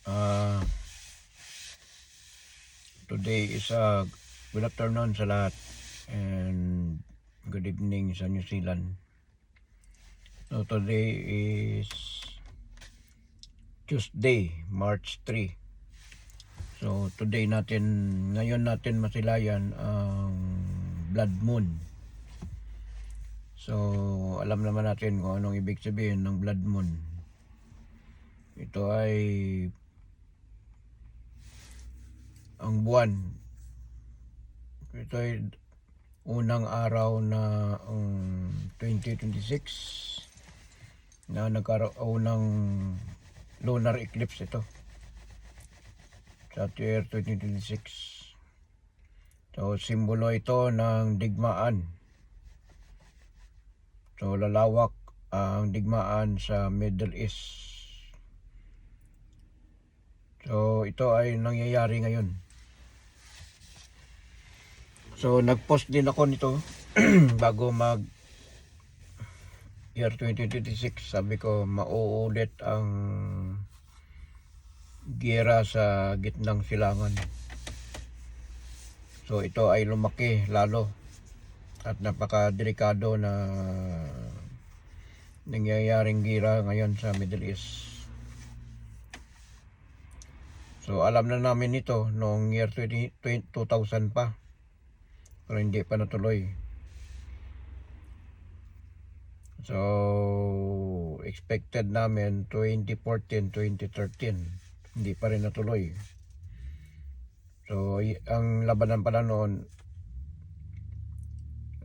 Uh, Today is good afternoon sa lahat and good evening sa New Zealand. So today is Tuesday, March 3. So ngayon natin masilayan ang blood moon. So alam naman natin kung anong ibig sabihin ng blood moon. Ito ay ang buwan. Ito ay unang araw na 2026 na nagkaroon ng lunar eclipse ito sa year 2026. So simbolo ito ng digmaan. So lalawak ang digmaan sa Middle East. So ito ay nangyayari ngayon. So nagpost din ako nito bago mag year 2026. Sabi ko mauulit ang giyera sa gitnang silangan. So ito ay lumaki lalo at napakadelikado na nangyayaring giyera ngayon sa Middle East. So alam na namin ito noong year 2000 pa, pero hindi pa natuloy. So expected namin 2014, 2013, hindi pa rin natuloy. So ang labanan pala noon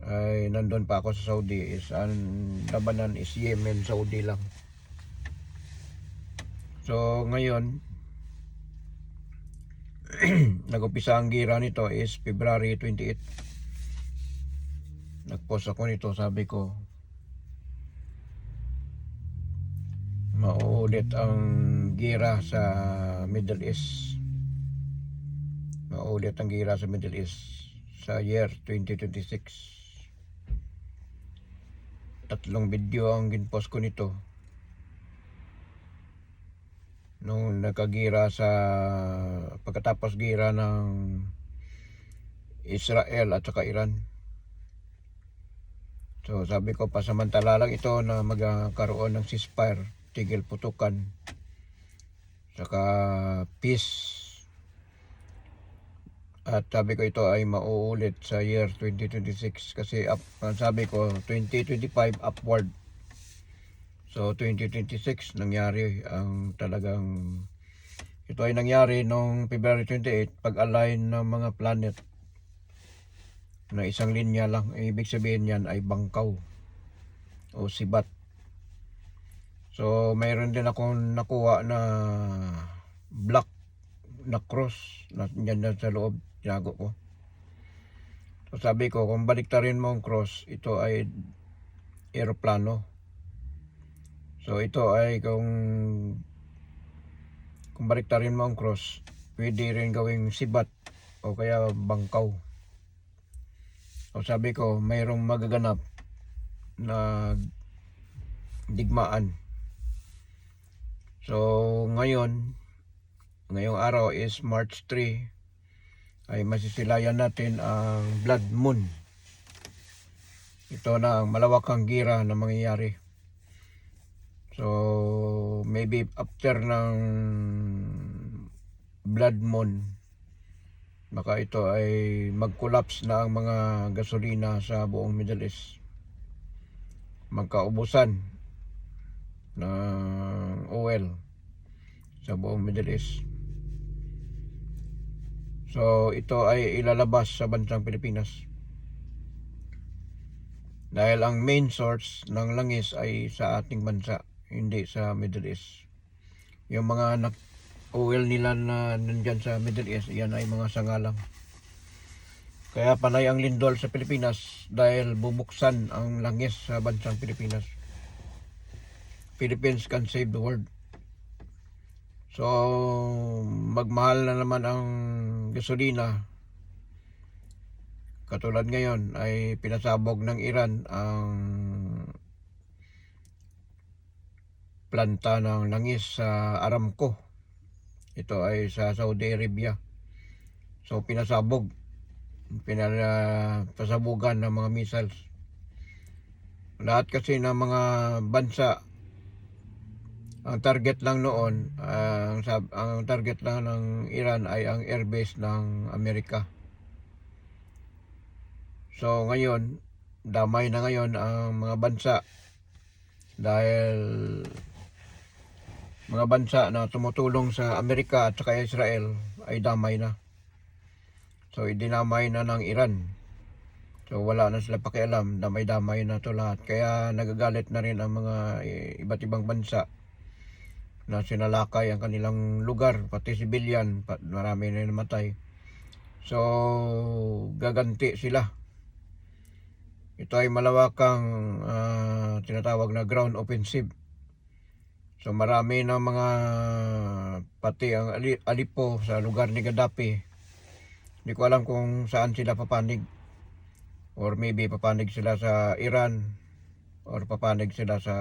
ay nandun pa ako sa Saudi. Ang labanan is Yemen, Saudi lang. So ngayon nag-upisa ang gira nito is February 28. Nag-post ako nito, sabi ko mauulit ang gira sa Middle East. Mauulit ang gira sa Middle East sa year 2026. 3 video ang ginpost ko nito nung nagkagira sa pagkatapos gira ng Israel at saka Iran. So sabi ko pasamantala lang ito na magkaroon ng ceasefire, tigil putukan, saka peace. At sabi ko ito ay mauulit sa year 2026 kasi sabi ko 2025 upward. So 2026 nangyari ang talagang ito ay nangyari noong February 28 pag-align ng mga planet na isang linya lang. Ibig sabihin yan ay bangkaw o sibat. So mayroon din akong nakuha na black na cross na dyan sa loob, tinago ko. So sabi ko kung baliktarin mo ang cross, ito ay eroplano. So ito ay kung baliktarin mo ang cross, pwede rin gawing sibat o kaya bangkaw. So sabi ko mayroong magaganap na digmaan. So ngayong araw is March 3, ay masisilayan natin ang blood moon. Ito na ang malawakang gira na mangyayari. So maybe after ng blood moon, baka ito ay mag-collapse na ang mga gasolina sa buong Middle East. Magkaubusan ng oil sa buong Middle East. So ito ay ilalabas sa bansang Pilipinas. Dahil ang main source ng langis ay sa ating bansa, hindi sa Middle East. Yung mga oil nila na nandyan sa Middle East, yan ay mga sangalang. Kaya panay ang lindol sa Pilipinas dahil bubuksan ang langis sa bansang Pilipinas. Philippines can save the world. So magmahal na naman ang gasolina. Katulad ngayon ay pinasabog ng Iran ang planta ng langis sa Aramco. Ito ay sa Saudi Arabia. So pinasabugan ng mga missiles. Lahat kasi ng mga bansa, ang target lang noon, ang target lang ng Iran ay ang airbase ng Amerika. So ngayon, damay na ngayon ang mga bansa dahil mga bansa na tumutulong sa Amerika at saka Israel ay damay na. So idinamay na ng Iran. So wala na sila pakialam, damay-damay na to lahat. Kaya nagagalit na rin ang mga iba't ibang bansa na sinalakay ang kanilang lugar, pati civilian, marami na namatay. So gaganti sila. Ito ay malawakang tinatawag na ground offensive. So marami na mga, pati ang Aleppo sa lugar ni Gaddafi. Hindi ko alam kung saan sila papanig. Or maybe papanig sila sa Iran or papanig sila sa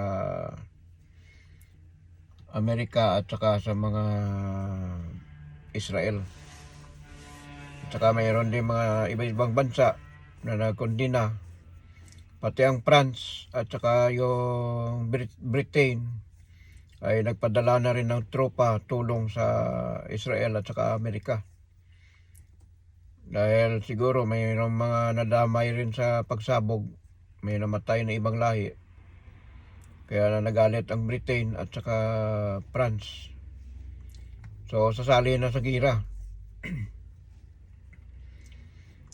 Amerika at saka sa mga Israel. At saka mayroon din mga iba-ibang bansa na nagkondina. Pati ang France at saka yung Britain ay nagpadala na rin ng tropa tulong sa Israel at saka Amerika. Dahil siguro mayroong mga nadamay rin sa pagsabog, may namatay na ibang lahi. Kaya nagalit ang Britain at saka France. So sasali na sa gira.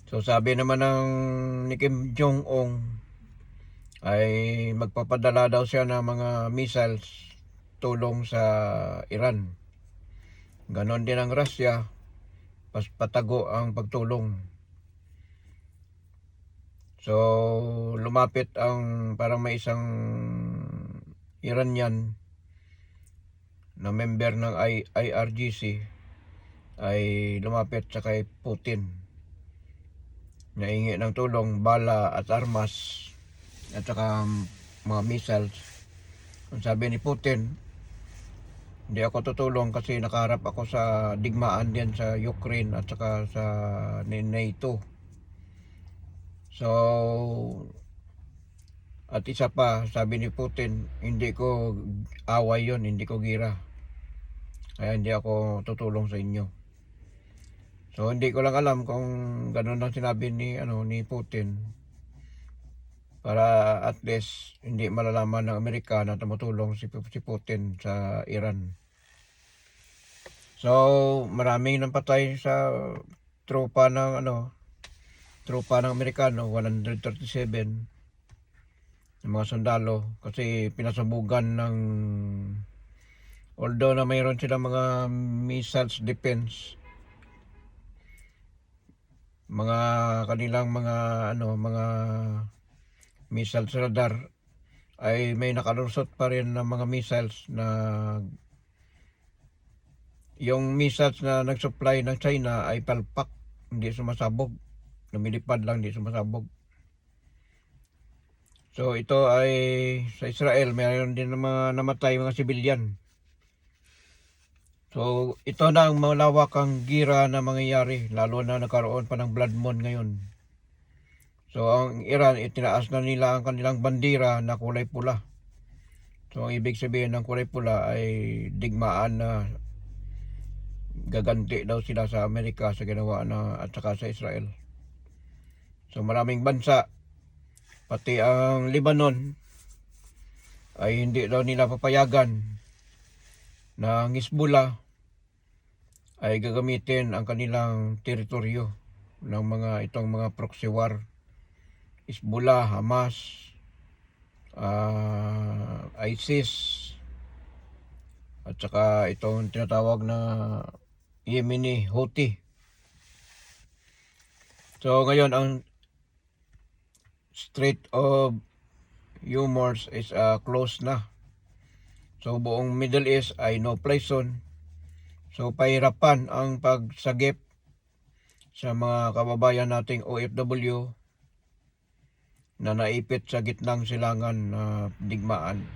So sabi naman ng ni Kim Jong-un ay magpapadala daw siya ng mga missiles tulong sa Iran. Ganon din ang Russia, patago ang pagtulong. So lumapit ang parang may isang Iranian na member ng IRGC ay lumapit sa kay Putin. Naingi ng tulong, bala at armas at saka mga missiles. Ang sabi ni Putin, hindi ako tutulong kasi nakaharap ako sa digmaan din sa Ukraine at saka sa NATO. So, at isa pa, sabi ni Putin, hindi ko away yon, hindi ko gira. Kaya hindi ako tutulong sa inyo. So, hindi ko lang alam kung gano'n ang sinabi ni Putin. Para at least hindi malalaman ng Amerika na tumutulong si Putin sa Iran. So, maraming napatay sa tropa ng Amerikano, 137 ng mga sundalo kasi pinasabugan ng, although na mayroon silang mga missiles defense, mga kanilang mga missiles radar, ay may nakalusot pa rin ng mga missiles na yung missiles na nag-supply ng China ay palpak, hindi sumasabog, lumilipad lang, hindi sumasabog. So ito ay sa Israel, mayroon din ng mga namatay, mga civilian. So ito na ang malawak ang gira na mangyayari, lalo na nagkaroon pa ng blood moon ngayon. So ang Iran, itinaas na nila ang kanilang bandira na kulay pula. So ang ibig sabihin ng kulay pula ay digmaan na gaganti daw sila sa Amerika sa ginawa na at saka sa Israel. So maraming bansa, pati ang Lebanon, ay hindi daw nila papayagan na ang Hezbollah ay gagamitin ang kanilang teritoryo ng itong mga proxy war. Hezbollah, Hamas, ISIS, at saka itong tinatawag na Yemeni Houthi. So ngayon ang Strait of Hormuz is closed na. So buong Middle East ay no fly zone. So pahirapan ang pagsagip sa mga kababayan nating OFW na naipit sa gitnang silangan na digmaan.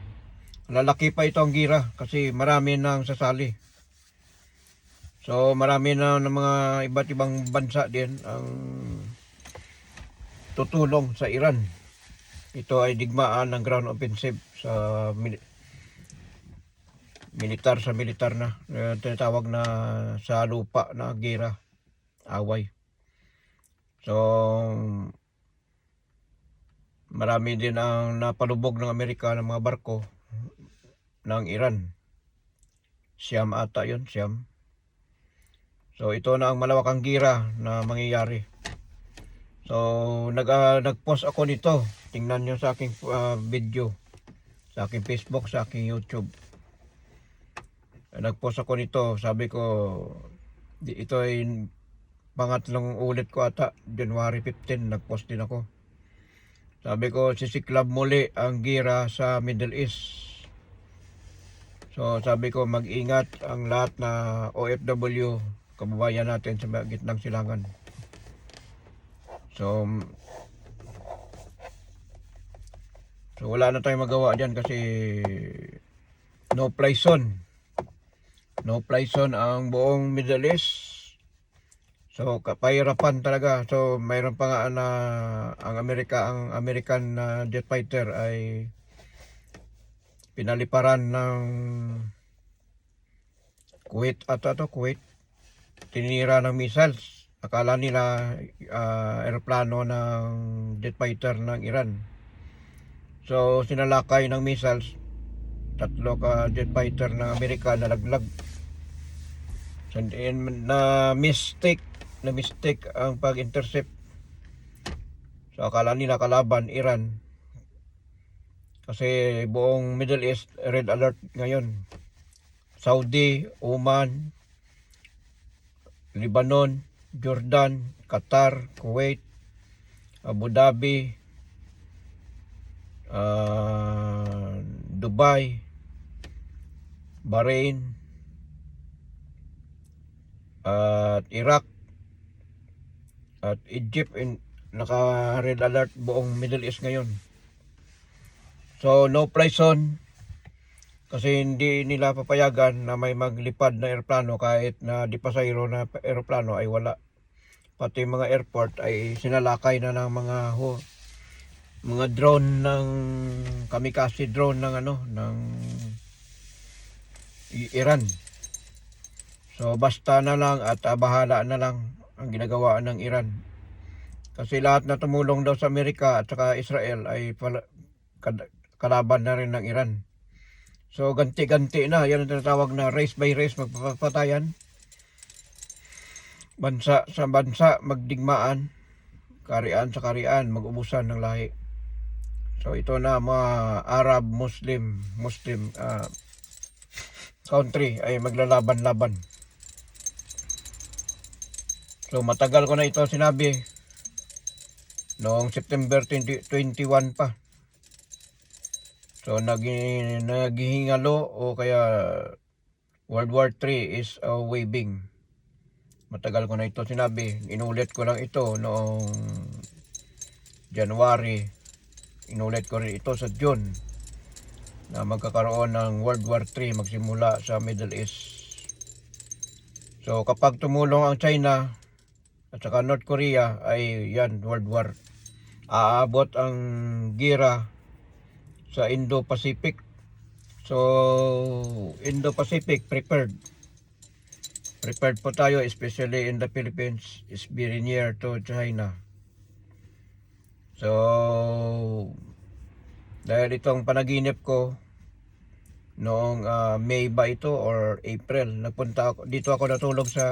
Lalaki pa ito ang gira kasi marami nang sasali. So marami na ng mga iba't ibang bansa din ang tutulong sa Iran. Ito ay digmaan ng ground offensive sa militar na, tinatawag na sa lupa na gera, away. So marami din ang napalubog ng Amerika ng mga barko ng Iran. Siyam ata yun, siyam. So ito na ang malawakang gira na mangyayari. So nag-post ako nito. Tingnan nyo sa aking video, sa aking Facebook, sa aking YouTube. Nag-post ako nito. Sabi ko, ito ay pangatlong ulit ko ata. January 15 nag-post din ako. Sabi ko, sisiklab muli ang gira sa Middle East. So sabi ko, mag-ingat ang lahat na OFW, kababayan natin sa gitnang silangan. So wala na tayong magawa dyan kasi no fly zone. No fly zone ang buong Middle East. So kapahirapan talaga. So mayroon pa nga na ang American jet fighter ay pinaliparan ng Kuwait Kuwait. Tinira ng missiles. Akala nila aeroplano ng jet fighter ng Iran. So sinalakay ng missiles, 3 jet fighter ng Amerika nalaglag. So, na mistake ang pag-intercept. So akala nila kalaban Iran. Kasi buong Middle East red alert ngayon. Saudi, Oman, Lebanon, Jordan, Qatar, Kuwait, Abu Dhabi, Dubai, Bahrain, at Iraq, at Egypt, naka red alert buong Middle East ngayon. So no fly zone kasi hindi nila papayagan na may maglipad na eroplano kahit na di pasahero na eroplano ay wala. Pati mga airport ay sinalakay na ng mga drone ng kamikaze drone ng ng Iran. So basta na lang at bahala na lang ang ginagawa ng Iran. Kasi lahat na tumulong daw sa Amerika at saka Israel ay kalaban na rin ng Iran. So ganti-ganti na, yan ang tinatawag na race by race, magpapatayan. Bansa sa bansa magdigmaan, karian sa karian, mag-ubusan ng lahi. So ito na mga Arab, Muslim country ay maglalaban-laban. So matagal ko na ito sinabi. Noong September 2021 pa. So naghihingalo o kaya World War III is waving. Matagal ko na ito sinabi. Inulit ko lang ito noong January. Inulit ko rin ito sa June na magkakaroon ng World War III magsimula sa Middle East. So kapag tumulong ang China at saka North Korea ay yan, World War. Aabot ang gira sa Indo-Pacific. So Indo-Pacific prepared po tayo, especially in the Philippines, is very near to China. So dahil itong panaginip ko noong May ba ito or April, dito ako natulog sa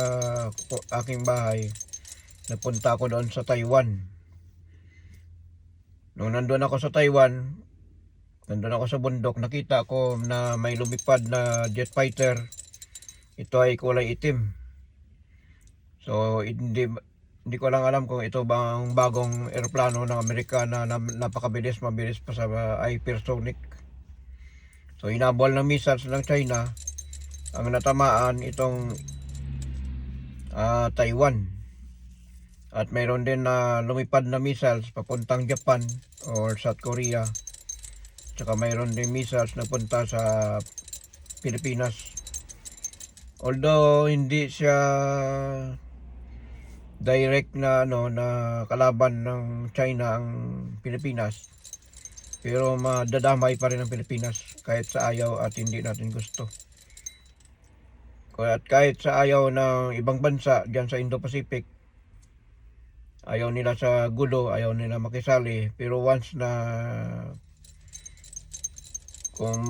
aking bahay. Napunta ako doon sa Taiwan. Nung nandun ako sa Taiwan, nandun ako sa bundok, nakita ko na may lumipad na jet fighter. Ito ay kulay itim. So hindi ko lang alam kung ito bang bagong eroplano ng Amerika na napakabilis, mabilis pa sa hypersonic. So inabol ng missiles ng China. Ang natamaan itong Taiwan. At mayroon din na lumipad na missiles papuntang Japan or South Korea. Tsaka mayroon din missiles na punta sa Pilipinas. Although hindi siya direct na na kalaban ng China ang Pilipinas, pero madadamay pa rin ang Pilipinas kahit sa ayaw at hindi natin gusto. At kahit sa ayaw ng ibang bansa diyan sa Indo-Pacific, ayaw nila sa gulo, ayaw nila makisali, pero once na kung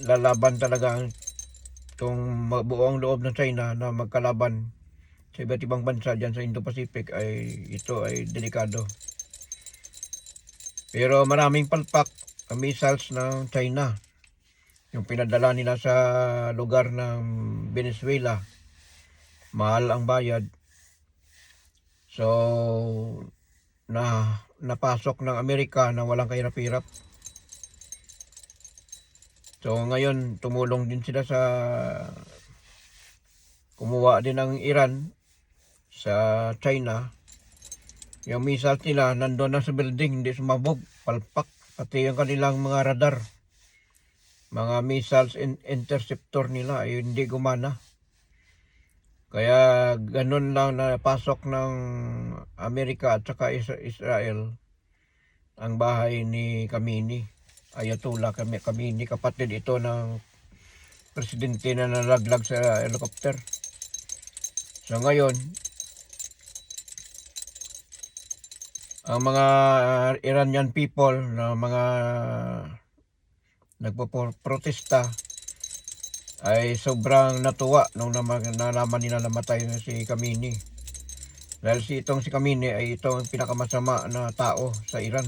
lalaban talaga itong buong loob ng China na magkalaban sa iba't ibang bansa dyan sa Indo-Pacific, ay ito ay delikado. Pero maraming palpak ang missiles ng China, yung pinadala nila sa lugar ng Venezuela. Mahal ang bayad. So napasok ng Amerika na walang kahirap-hirap. So ngayon tumulong din sila sa kumuha din ng Iran sa China. Yung missiles nila nandun na sa building, hindi sumabog, palpak. Pati yung kanilang mga radar, mga missiles interceptor nila ay hindi gumana. Kaya ganun lang na pasok ng Amerika at saka Israel ang bahay ni Khamenei, Ayatollah Khamenei, kapatid ito ng presidente na nalaglag sa helicopter. So ngayon, ang mga Iranian people na mga nagpo-protesta ay sobrang natuwa nung nalaman nila namatay na si Khamenei. Dahil si Khamenei ay itong pinakamasama na tao sa Iran.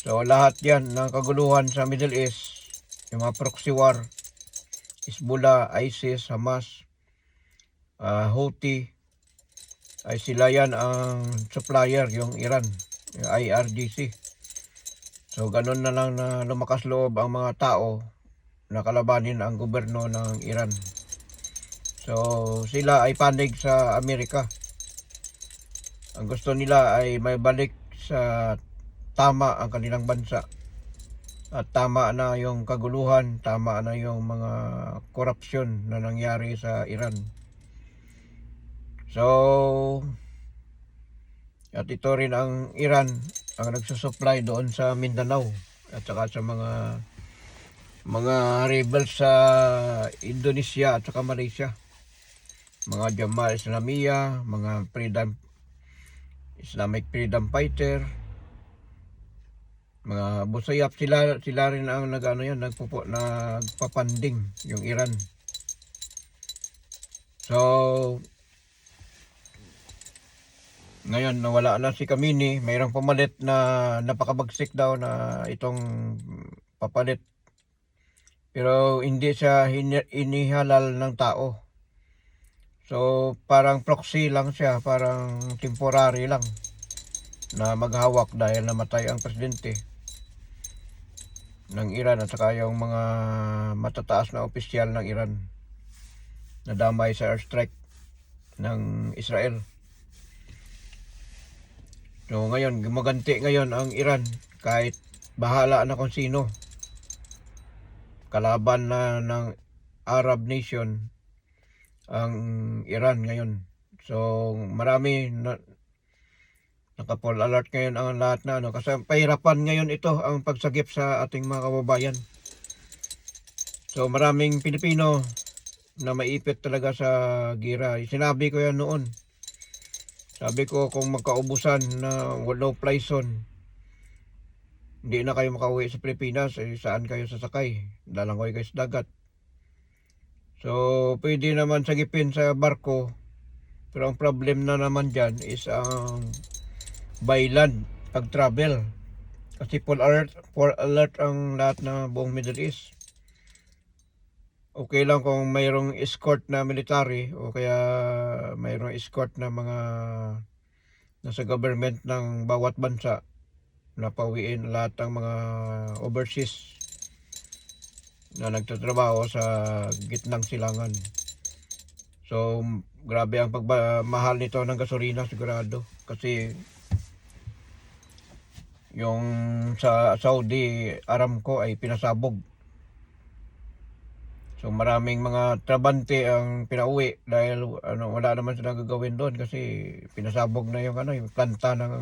So lahat yan ng kaguluhan sa Middle East, yung mga proxy war, Hezbollah, ISIS, Hamas, Houthi, ay sila yan ang supplier, yung Iran, yung IRGC. So ganun na lang na lumakas loob ang mga tao na kalabanin ang gobyerno ng Iran. So sila ay panig sa Amerika. Ang gusto nila ay may balik sa tama ang kanilang bansa. At tama na yung kaguluhan, tama na yung mga korupsyon na nangyari sa Iran. So, at ito rin ang Iran ang nagsusupply doon sa Mindanao at saka sa mga rebels sa Indonesia at saka Malaysia. Mga Jamaah Islamiyah, mga Islamic Freedom Fighter, mga Busayap, sila rin ang nagpapanding yung Iran. So ngayon nawala na si Khamenei, mayroong pumalit na napakabagsik daw na itong papalit. Pero hindi siya inihalal ng tao. So parang proxy lang siya, parang temporary lang na maghawak dahil namatay ang presidente ng Iran at saka yung mga matataas na opisyal ng Iran na damay sa airstrike ng Israel. So ngayon, gumaganti ngayon ang Iran kahit bahala na kung sino. Kalaban na ng Arab nation ang Iran ngayon. So marami naka-full alert ngayon ang lahat na kasi pahirapan ngayon ito ang pagsagip sa ating mga kababayan. So maraming Pilipino na maipit talaga sa gira. Sinabi ko yan noon. Sabi ko kung magkaubusan na low fly zone, hindi na kayo makauwi sa Pilipinas, saan kayo sasakay? Dalangoy kayo sa dagat. So pwede naman sagipin sa barko, pero ang problem na naman dyan is ang by land pag travel. Kasi full alert ang lahat na buong Middle East. Okay lang kung mayroong escort na military o kaya mayroong escort na mga nasa government ng bawat bansa na pauwiin lahat ng mga overseas na nagtatrabaho sa gitnang silangan. So grabe ang pagmahal nito ng gasolina sigurado, kasi yung sa Saudi Aramco ay pinasabog. So maraming mga trabante ang pinauwi dahil wala naman sila gagawin doon kasi pinasabog na yung yung planta ng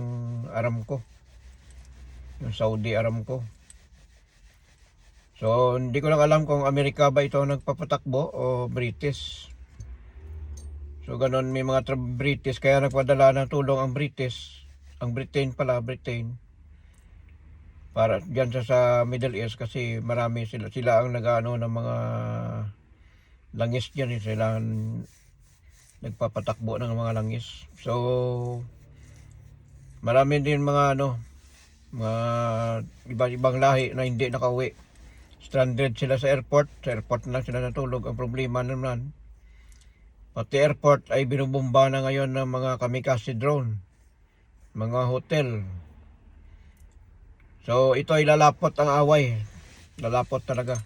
Aramco, yung Saudi Aramco. So hindi ko lang alam kung Amerika ba ito nagpapatakbo o British. So ganon, may mga British kaya nagpadala ng tulong ang British, ang Britain para diyan sa Middle East kasi marami sila ang nag-ano ng mga langis diyan, sila ang nagpapatakbo ng mga langis. So marami din mga mga ibang lahi na hindi nakauwi. Stranded sila sa airport na sila natulog. Ang problema naman, pati airport ay binubomba na ngayon ng mga kamikaze drone, mga hotel. So ito ay lalapot ang away, lalapot talaga.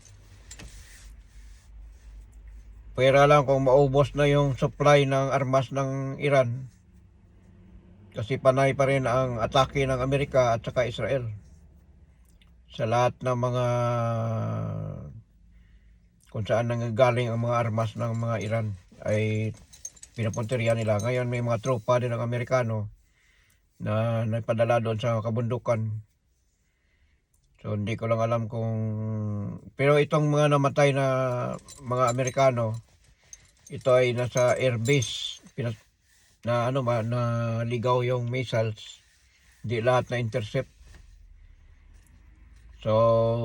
Pwera lang kung maubos na yung supply ng armas ng Iran, kasi panay pa rin ang atake ng Amerika at saka Israel sa lahat ng mga kung saan nanggagaling ang mga armas ng mga Iran ay pinapunteriya nila. Ngayon may mga tropa din ng Amerikano na nagpadala doon sa kabundukan. So hindi ko lang alam pero itong mga namatay na mga Amerikano, ito ay nasa airbase na ligaw yung missiles, hindi lahat na intercept. So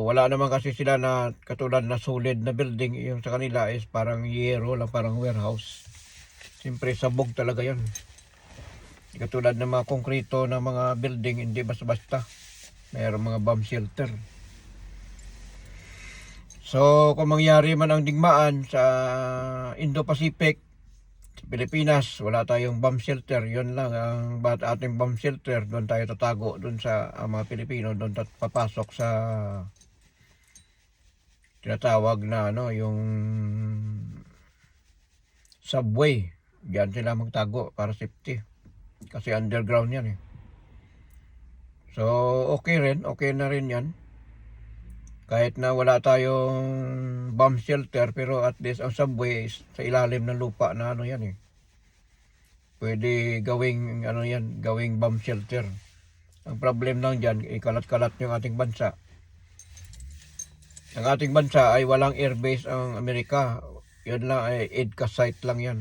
wala naman kasi sila na katulad na solid na building. Yung sa kanila is parang yero lang, parang warehouse. Siyempre sabog talaga yun. Katulad ng mga konkreto na mga building, hindi basta-basta. Mayroong mga bomb shelter. So kung mangyari man ang digmaan sa Indo-Pacific, sa Pilipinas, wala tayong bomb shelter. Yun lang ang ating bomb shelter. Doon tayo tatago, doon sa mga Pilipino, doon papasok sa tinatawag na yung subway. Diyan sila magtago para safety. Kasi underground yan So okay na rin yan. Kahit na wala tayong bomb shelter, pero at least ang subway is sa ilalim ng lupa na yan Pwede gawing gawing bomb shelter. Ang problem lang dyan, ikalat-kalat yung ating bansa. Ang ating bansa ay walang airbase ang Amerika. Yun lang ay EDCA site lang yan.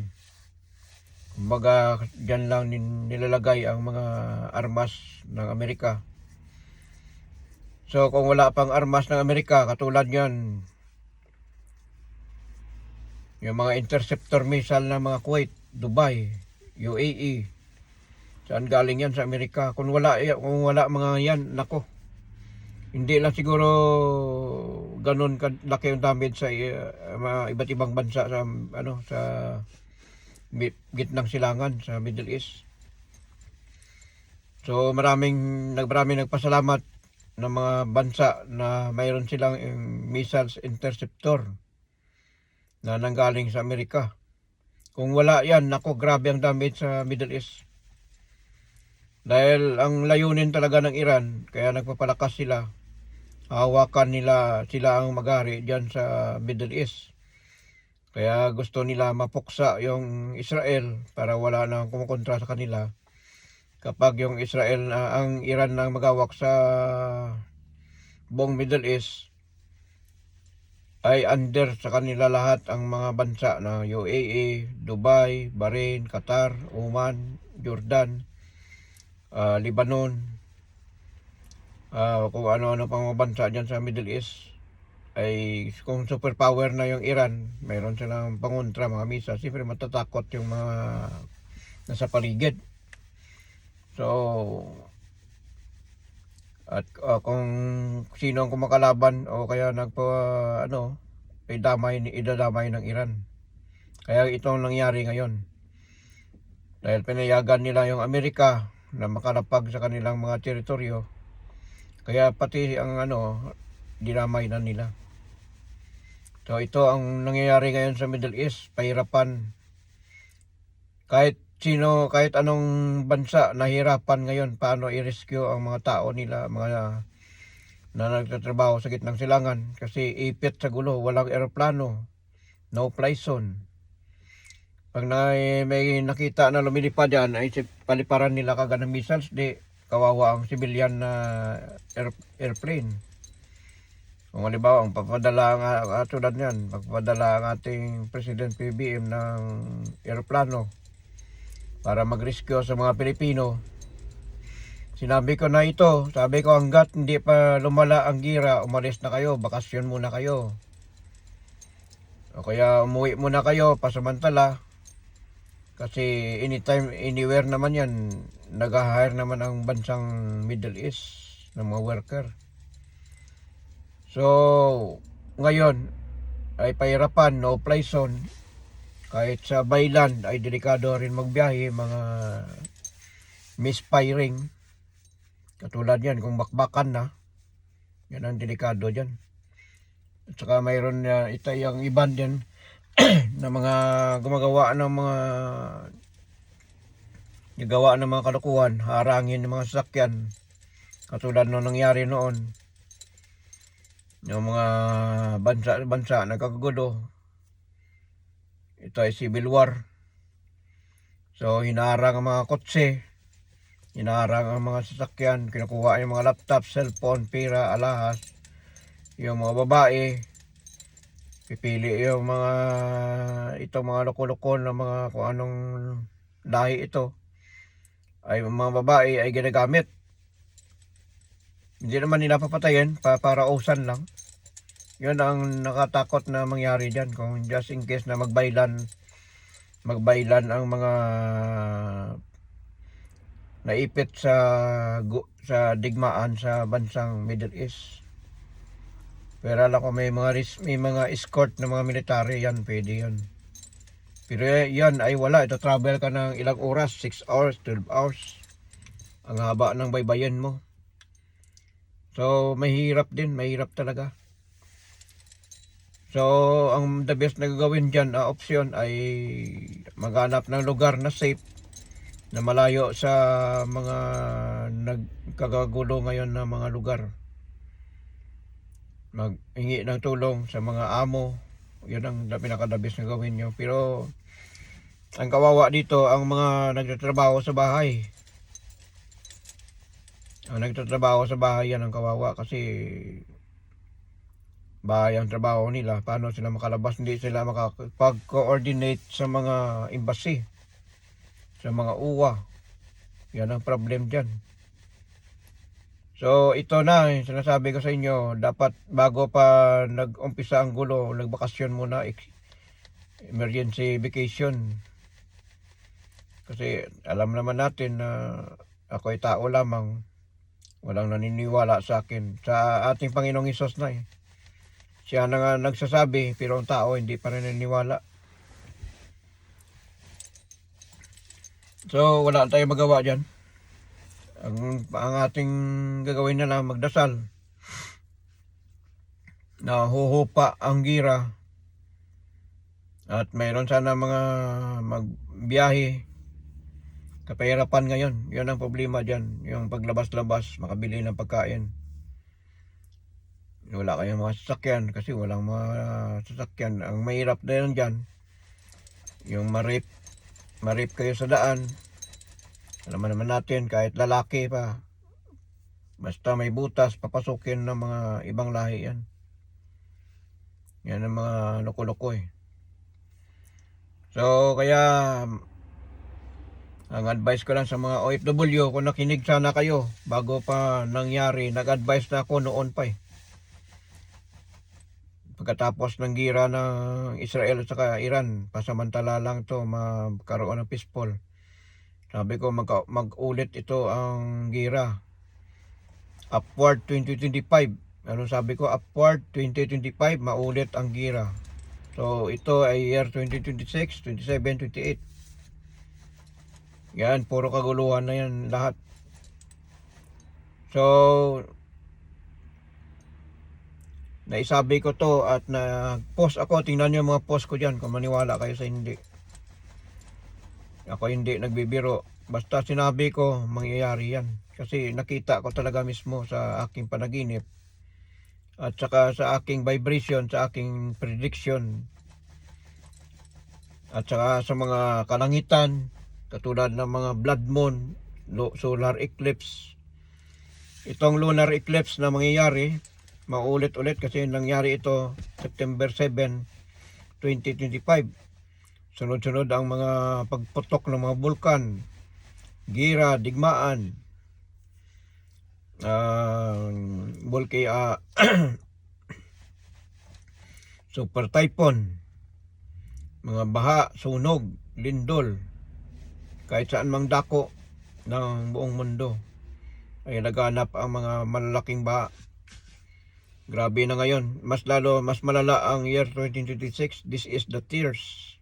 Kumbaga dyan lang nilalagay ang mga armas ng Amerika. So kung wala pang armas ng Amerika, katulad yan, yung mga interceptor missile ng mga Kuwait, Dubai, UAE, saan galing yan? Sa Amerika. Kung wala mga yan, nako, hindi lang siguro ganun laki yung damage sa mga iba't ibang bansa sa gitnang silangan sa Middle East. So maraming nagpasalamat ng mga bansa na mayroon silang missiles interceptor na nanggaling sa Amerika. Kung wala yan, nako, grabe ang damage sa Middle East. Dahil ang layunin talaga ng Iran, kaya nagpapalakas sila, hawakan nila sila ang magari diyan sa Middle East. Kaya gusto nila mapuksa yung Israel para wala nang kumukontra sa kanila. Kapag yung Israel ang Iran na magawak sa buong Middle East, ay under sa kanila lahat ang mga bansa na UAE, Dubai, Bahrain, Qatar, Oman, Jordan, Lebanon, kung ano-ano pang mga bansa dyan sa Middle East. Ay kung superpower na yung Iran, mayroon silang pangontra, mga misa, siyempre matatakot yung mga nasa paligid. So at kung sino ang kumakalaban o kaya idadamay ng Iran. Kaya itong nangyari ngayon, dahil pinayagan nila yung Amerika na makalapag sa kanilang mga teritoryo, kaya pati ang dinamay na nila. So ito ang nangyayari ngayon sa Middle East, pahirapan. Kahit anong bansa nahirapan ngayon paano i-rescue ang mga tao nila, mga na nagtatrabaho sa gitnang silangan, kasi ipit sa gulo, walang eroplano, no-fly zone. Pag may nakita na lumilipad yan, ay paliparan nila kagad ng missiles, di kawawa ang civilian na airplane. Kung halimbawa, ang papadala tulad niyan, pagpapadala ang ating President PBM ng aeroplano para mag-rescue sa mga Pilipino. Sinabi ko na ito, sabi ko hanggat hindi pa lumala ang gira, umalis na kayo, bakasyon muna kayo. O kaya umuwi muna kayo, pasamantala. Kasi anytime, anywhere naman yan, nag-hire naman ang bansang Middle East ng mga worker. So, ngayon ay pahirapan, no-fly zone. Kahit sa bayland ay delikado rin magbiyahe, mga misfiring. Katulad yan, kung bakbakan na, yan ang delikado dyan. At saka mayroon ito yung iban din na mga gumagawa ng mga kalukuhan, harangin ng mga sasakyan. Katulad nung nangyari noon, yung mga bansa nagkakagulo. Ito ay civil war. So hinaharang ang mga kotse, hinaharang ang mga sasakyan, kinukuha yung mga laptop, cellphone, pera, alahas. Yung mga babae, pipili yung mga loko-loko na mga kung anong lahi ito, ay mga babae ay ginagamit. Hindi naman nila papatayin, para usan lang. Yun ang nakatakot na mangyari dyan, kung just in case na magbaylan ang mga naipit sa digmaan sa bansang Middle East. Pero alam ko may mga escort na mga military, yan pwede yan. Pero yan ay wala, ito travel ka ng ilang oras, 6 hours, 12 hours. Ang haba ng baybayin mo. So mahirap talaga. So ang the best na gagawin dyan, option ay maghanap ng lugar na safe, na malayo sa mga nagkagagulo ngayon na mga lugar. Maghingi ng tulong sa mga amo, yun ang pinakadabis na gawin nyo. Pero ang kawawa dito, ang mga nagtatrabaho sa bahay. Ang nagtatrabaho sa bahay, yan ang kawawa, kasi bahay ang trabaho nila. Paano sila makalabas? Hindi sila makapag-coordinate sa mga embassy, sa mga uwa. Yan ang problem dyan. So ito na, sinasabi ko sa inyo, dapat bago pa nag-umpisa ang gulo, nagbakasyon muna, emergency vacation. Kasi alam naman natin na ako ay tao lamang, walang naniniwala sa akin, sa ating Panginoong Hesus na siya na nga nagsasabi, pero ang tao hindi pa rin naniniwala. So wala tayong magawa dyan. Ang ating gagawin na lang, magdasal na huhupa ang gira, at mayroon sana mga magbiyahe. Kapahirapan ngayon, yun ang problema dyan, yung paglabas-labas, makabili ng pagkain. Wala kayong mga sasakyan, kasi walang mga sasakyan. Ang mahirap na yun dyan, yung marip kayo sa daan. Alam naman natin, kahit lalaki pa, basta may butas, papasukin ng mga ibang lahi yan. Yan ang mga loko-loko So kaya ang advice ko lang sa mga OFW, kung nakinig sana kayo bago pa nangyari, nag-advise na ako noon pa Pagkatapos ng gira ng Israel at saka Iran, pasamantala lang to magkaroon ng peaceful. Sabi ko mag-ulit ito ang gira. Upward 2025. Ano sabi ko? Upward 2025, maulit ang gira. So ito ay year 2026, 27, 28. Yan, puro kaguluhan na yan lahat. So naisabi ko to at na-post ako. Tingnan nyo mga post ko dyan kung maniwala kayo sa hindi. Ako hindi nagbibiro. Basta sinabi ko, mangyayari yan. Kasi nakita ko talaga mismo sa aking panaginip. At saka sa aking vibration, sa aking prediction. At saka sa mga kalangitan, katulad ng mga blood moon, solar eclipse. Itong lunar eclipse na mangyayari, maulit-ulit kasi nangyari ito September 7, 2025. Sunod-sunod ang mga pagputok ng mga bulkan, gira, digmaan, super typhoon, mga baha, sunog, lindol, kahit saan mang dako ng buong mundo ay naganap ang mga malalaking baha. Grabe na ngayon, mas malala ang year 2026. This is the tears.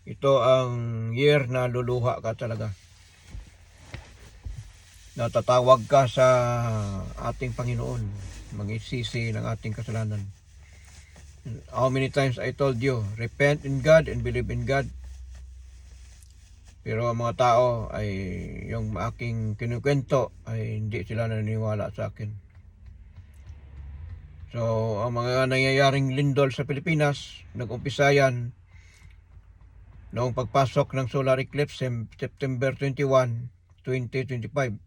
Ito ang year na luluha ka talaga. Natatawag ka sa ating Panginoon, magsisi ng ating kasalanan. How many times I told you, repent in God and believe in God. Pero ang mga tao ay yung aking kinukwento ay hindi sila naniniwala sa akin. So, ang mga nangyayaring lindol sa Pilipinas, nag-umpisa yan noong pagpasok ng solar eclipse September 21, 2025.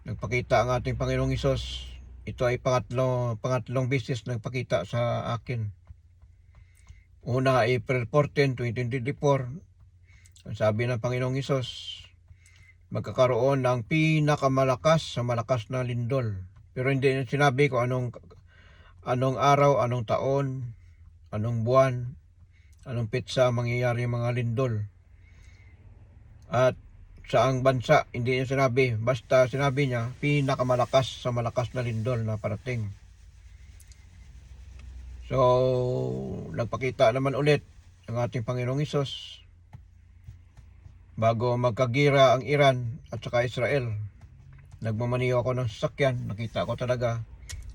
Nagpakita ang ating Panginoong Hesus. Ito ay pangatlong beses nagpakita sa akin. Una, April 14, 2024. Ang sabi ng Panginoong Hesus, magkakaroon ng pinakamalakas sa malakas na lindol. Pero hindi na sinabi ko anong araw, anong taon, anong buwan, anong petsa mangyayari mga lindol. At saang bansa, hindi niya sinabi. Basta sinabi niya, pinakamalakas sa malakas na lindol na parating. So, nagpakita naman ulit ang ating Panginoong Hesus bago magkagira ang Iran at saka Israel. Nagmamaniho ako ng sasakyan, nakita ko talaga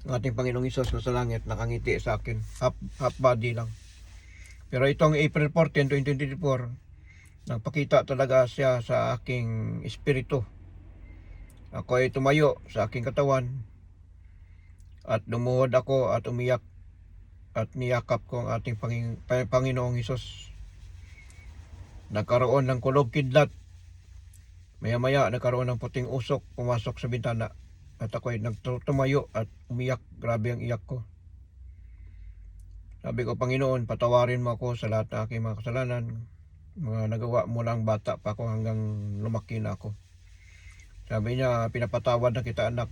ang ating Panginoong Hesus na sa langit, nakangiti sa akin, half body lang. Pero itong April 14, 2024, nagpakita talaga siya sa aking espiritu. Ako ay tumayo sa aking katawan at lumuhod ako at umiyak at niyakap ko ang ating Panginoong Hesus. Nagkaroon ng kulog kidlat. Maya-maya nagkaroon ng puting usok pumasok sa bintana. At ako ay nagtumayo at umiyak. Grabe ang iyak ko. Sabi ko, Panginoon, patawarin mo ako sa lahat ng aking mga kasalanan. Mga nagawa mo lang bata pa ako hanggang lumaki na ako. Sabi niya, pinapatawad na kita anak.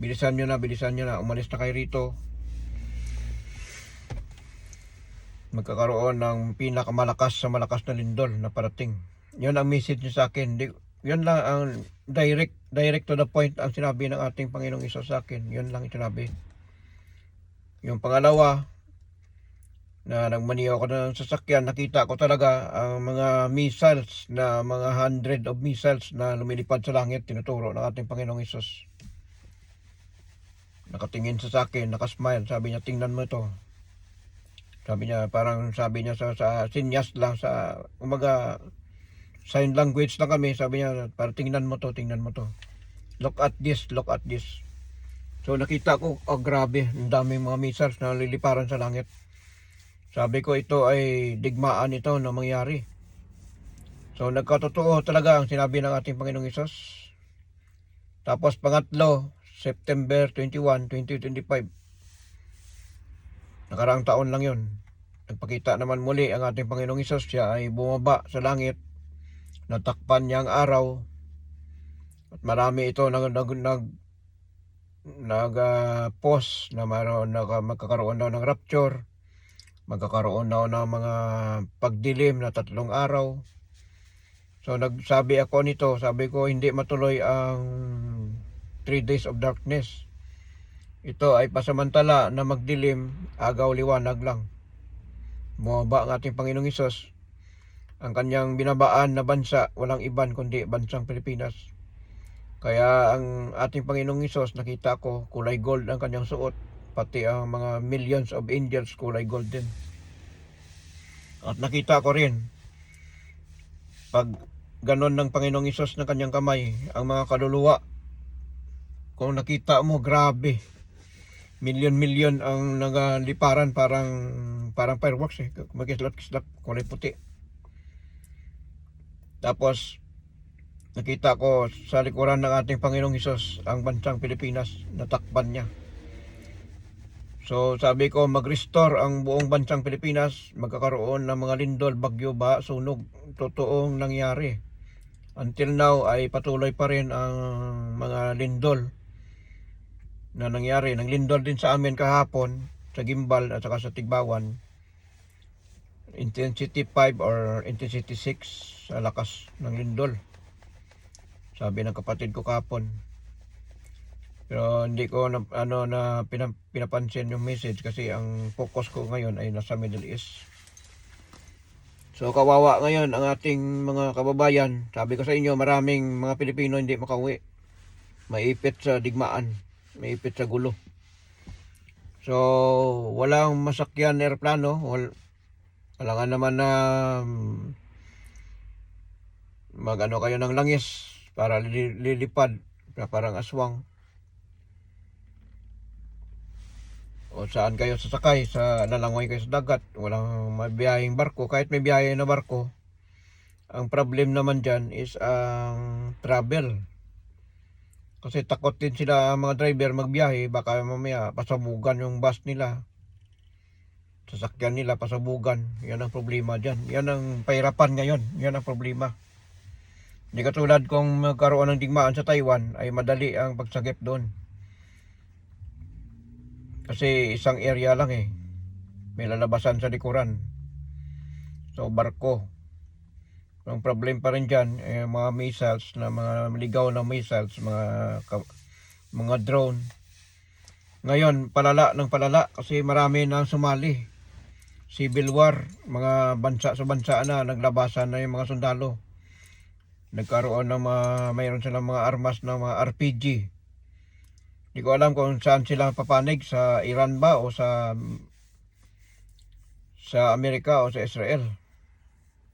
Bilisan niyo na. Umalis na kayo rito. Magkakaroon ng pinakamalakas sa malakas na lindol na parating. Yun ang message niya sa akin. Yun lang ang direct to the point ang sinabi ng ating Panginoong Hesus sa akin. Yun lang sinabi. Yung pangalawa, na nagmaniho ako ng sasakyan, nakita ko talaga ang mga missiles, na mga 100 of missiles na lumilipad sa langit, tinuturo ng ating Panginoong Hesus. Nakatingin sa akin, nakasmile, sabi niya, tingnan mo ito. Sabi niya, parang sabi niya sa sinyas lang, sa umaga sign language lang kami. Sabi niya, para tingnan mo to. Look at this. So nakita ko, oh grabe, ang daming mga missiles na liliparan sa langit. Sabi ko, ito ay digmaan ito na mangyari. So nagkatotoo talaga ang sinabi ng ating Panginoong Hesus. Tapos pangatlo, September 21, 2025. Nakaraang taon lang yun. Nagpakita naman muli ang ating Panginoong Hesus. Siya ay bumaba sa langit. Natakpan niya ang araw. At marami ito nag-post na magkakaroon daw ng rapture. Magkakaroon daw ng mga pagdilim na 3 araw. So nagsabi ako nito. Sabi ko, hindi matuloy ang 3 days of darkness. Ito ay pasamantala na magdilim, agaw liwanag lang. Bumaba ang ating Panginoong Hesus. Ang kanyang binabaan na bansa, walang iban kundi bansang Pilipinas. Kaya ang ating Panginoong Hesus, nakita ko, kulay gold ang kanyang suot. Pati ang mga millions of angels, kulay gold din. At nakita ko rin, pag ganon ng Panginoong Hesus ng kanyang kamay, ang mga kaluluwa, kung nakita mo, grabe. Milyon ang nagaliparan, parang parang fireworks Magkislap-kislap, kulay puti. Tapos nakita ko sa likuran ng ating Panginoong Hesus ang bansang Pilipinas, natakpan niya. So sabi ko, mag-restore ang buong bansang Pilipinas, magkakaroon ng mga lindol, bagyo, baha, sunog. Totoong nangyari. Until now ay patuloy pa rin ang mga lindol na nangyari. Nang lindol din sa amin kahapon sa Gimbal at saka sa Tigbawan. Intensity 5 or intensity 6 sa lakas ng lindol, sabi ng kapatid ko kahapon. Pero hindi ko pinapansin yung message kasi ang focus ko ngayon ay nasa Middle East. So kawawa ngayon ang ating mga kababayan. Sabi ko sa inyo, maraming mga Pilipino hindi makauwi. Maipit sa digmaan, maipit sa gulo. So walang masakyan aeroplano, wala naman na magano kayo ng langis para lilipad na parang aswang. O saan kayo sasakay, sa lalangoy kayo sa dagat, walang mabiyahing barko. Kahit may biyahe na barko, ang problem naman dyan is ang travel. Kasi takot din sila mga driver magbiyahe, baka mamaya pasabugan yung bus nila, sasakyan nila pasabugan. Yan ang problema dyan, yan ang pahirapan ngayon, yan ang problema. Hindi katulad kung magkaroon ng digmaan sa Taiwan ay madali ang pagsagip doon. Kasi isang area lang may lalabasan sa likuran. So barko. Ang problem pa rin dyan, mga missiles, na mga ligaw na missiles, mga drone. Ngayon, palala ng palala kasi marami na sumali. Civil war, mga bansa sa bansa na, naglabasan na yung mga sundalo. Nagkaroon ng mayroon silang mga armas na mga RPG. Hindi ko alam kung saan sila papanig, sa Iran ba o sa Amerika o sa Israel.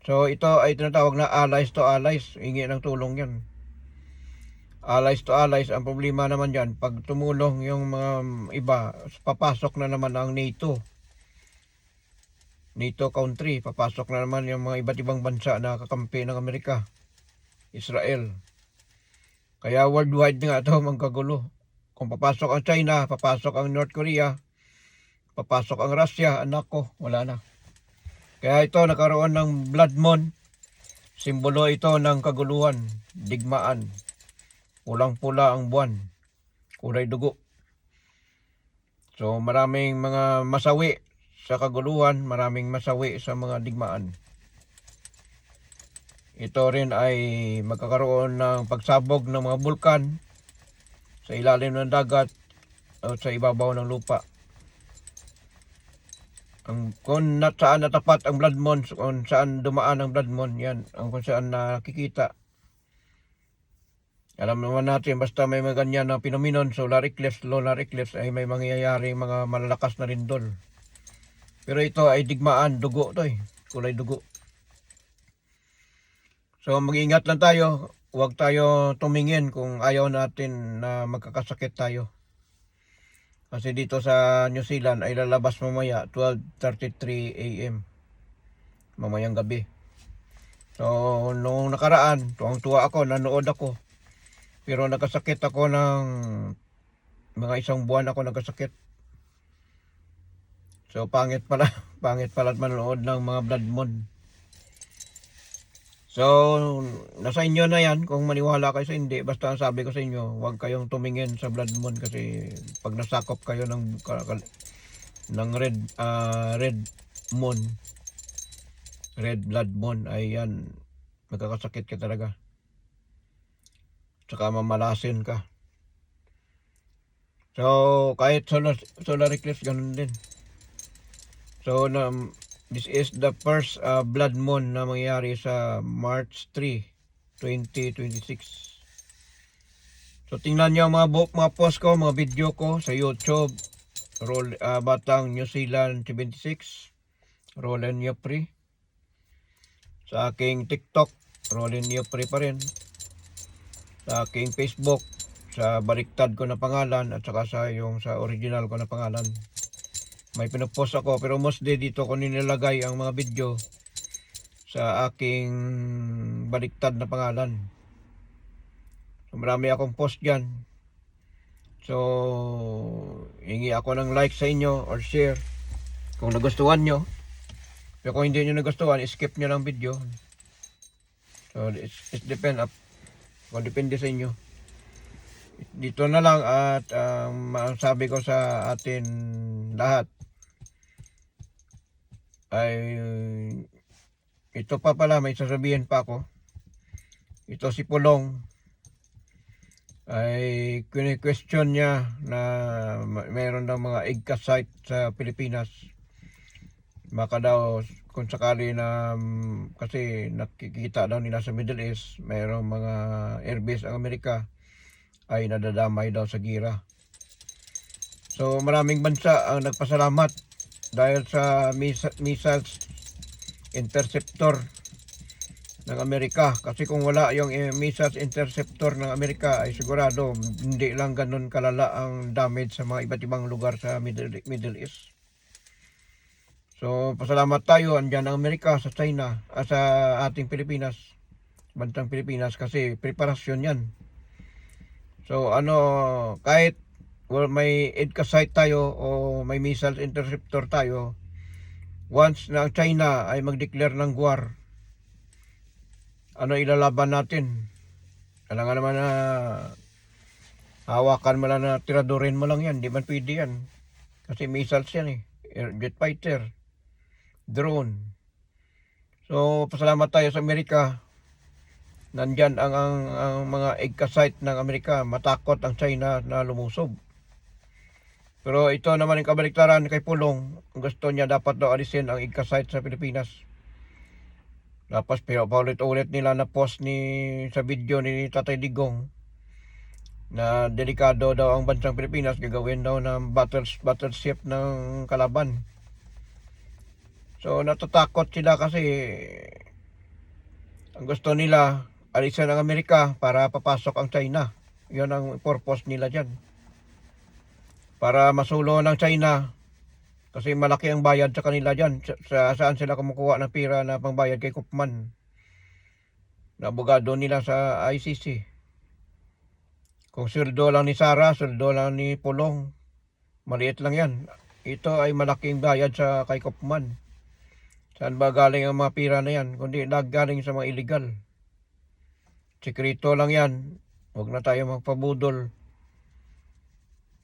So ito ay tinatawag na allies to allies. Hingi ng tulong yan. Allies to allies. Ang problema naman yan, pag tumulong yung mga iba, papasok na naman ang NATO country. Papasok na naman yung mga iba't ibang bansa na kakampi ng Amerika, Israel. Kaya worldwide nga ito magkagulo. Kung papasok ang China, papasok ang North Korea, papasok ang Russia, anak ko, wala na. Kaya ito nakaroon ng blood moon. Simbolo ito ng kaguluhan, digmaan. Pulang-pula ang buwan, kulay dugo. So maraming mga masawi sa kaguluhan, maraming masawi sa mga digmaan. Ito rin ay magkakaroon ng pagsabog ng mga bulkan sa ilalim ng dagat o sa ibabaw ng lupa. Kung saan natapat ang blood moon, kung saan dumaan ang blood moon, yan ang kung saan nakikita. Alam naman natin, basta may mga ganyan na phenomenon, solar eclipse, lunar eclipse, ay may mangyayari mga malalakas na lindol. Pero ito ay digmaan, dugo to kulay dugo. So mag-ingat lang tayo. Huwag tayo tumingin kung ayaw natin na magkakasakit tayo. Kasi dito sa New Zealand ay lalabas mamaya 12:33 AM. Mamayang gabi. So noong nakaraan, tuwang-tuwa ako, nanood ako. Pero nagkasakit ako ng mga isang buwan ako nagkasakit. So pangit pala manood ng mga blood moon. So, nasa inyo na yan kung maniwala kayo sa hindi. Basta ang sabi ko sa inyo, huwag kayong tumingin sa blood moon kasi pag nasakop kayo ng red moon, red blood moon, ay yan, magkakasakit ka talaga. Tsaka mamalasin ka. So, kahit solar eclipse, ganun din. So, this is the first blood moon na mangyayari sa March 3, 2026. So tingnan niyo mga post ko, mga video ko sa YouTube, Batang New Zealand 76, Roland Yopri. Sa aking TikTok, Roland Yopri pa rin. Sa aking Facebook, sa baliktad ko na pangalan at saka sa original ko na pangalan. may pinopost ako, pero mostly dito ko nilalagay ang mga video sa aking baliktad na pangalan. So, marami akong post dyan. So, hingi ako ng like sa inyo or share kung nagustuhan nyo. Pero kung hindi nyo nagustuhan, skip nyo lang video. So, it depend up. Kung depende sa inyo. Dito na lang at masabi ko sa atin lahat ay ito pa pala, may sasabihin pa ako. Ito si Pulong ay question niya na mayroon daw mga EDCA site sa Pilipinas. Baka daw kung sakali na kasi nakikita daw nila sa Middle East, mayroong mga airbase ang Amerika ay nadadamay daw sa gira. So maraming bansa ang nagpasalamat dahil sa missiles interceptor ng Amerika. Kasi kung wala yung missiles interceptor ng Amerika ay sigurado hindi lang ganun kalala ang damage sa mga iba't ibang lugar sa Middle East. So pasalamat tayo, andyan ang Amerika sa China, sa ating Pilipinas, bansang Pilipinas, kasi preparasyon yan. So kahit may EDCA site tayo o may missiles interceptor tayo, once na ang China ay mag-declare ng war, ilalaban natin? Kailangan naman na hawakan mo lang na tiradurin mo lang yan. Di man pwede yan. Kasi missiles yan jet fighter, drone. So pasalamat tayo sa Amerika. Nandyan ang mga EDCA site ng Amerika. Matakot ang China na lumusob. Pero ito naman yung kabaliktaran kay Pulong. Gusto niya dapat daw alisin ang EDCA site sa Pilipinas. Tapos paulit-ulit nila na post sa video ni Tatay Digong na delikado daw ang bansang Pilipinas, gagawin daw ng battleship ng kalaban. So natatakot sila kasi ang gusto nila alisan ang Amerika para papasok ang China. Yun ang purpose nila dyan. Para masulo ng China. Kasi malaki ang bayad sa kanila dyan. Saan sila kumukuha ng pira na pangbayad kay Koopman, na abogado nila sa ICC. Kung sweldo lang ni Sara, sweldo lang ni Pulong, maliit lang yan. Ito ay malaking bayad sa kay Koopman. Saan ba galing ang mga pira na yan? Kundi galing sa mga illegal. Sekreto lang yan. Huwag na tayo magpabudol.